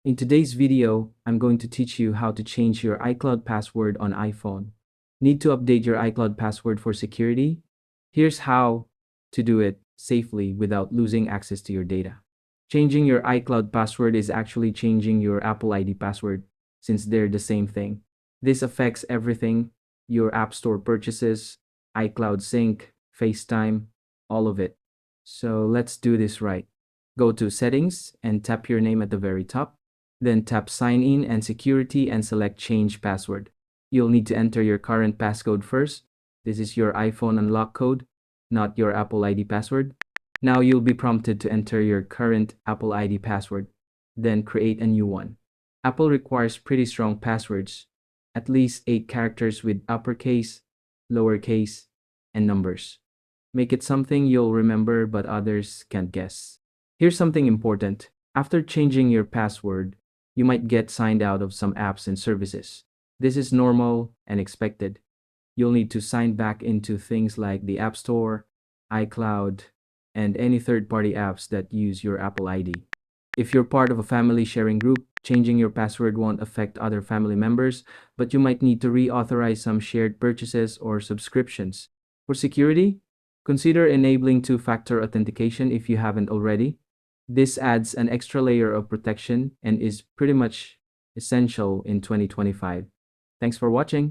In today's video, I'm going to teach you how to change your iCloud password on iPhone. Need to update your iCloud password for security? Here's how to do it safely without losing access to your data. Changing your iCloud password is actually changing your Apple ID password since they're the same thing. This affects everything, your App Store purchases, iCloud Sync, FaceTime, all of it. So let's do this right. Go to Settings and tap your name at the very top. Then tap Sign In and Security and select Change Password. You'll need to enter your current passcode first. This is your iPhone unlock code, not your Apple ID password. Now you'll be prompted to enter your current Apple ID password, then create a new one. Apple requires pretty strong passwords, at least 8 characters with uppercase, lowercase, and numbers. Make it something you'll remember but others can't guess. Here's something important. After changing your password, you might get signed out of some apps and services. This is normal and expected. You'll need to sign back into things like the App Store, iCloud, and any third-party apps that use your Apple ID. If you're part of a family sharing group, changing your password won't affect other family members, but you might need to reauthorize some shared purchases or subscriptions. For security, consider enabling two-factor authentication if you haven't already. This adds an extra layer of protection and is pretty much essential in 2025. Thanks for watching.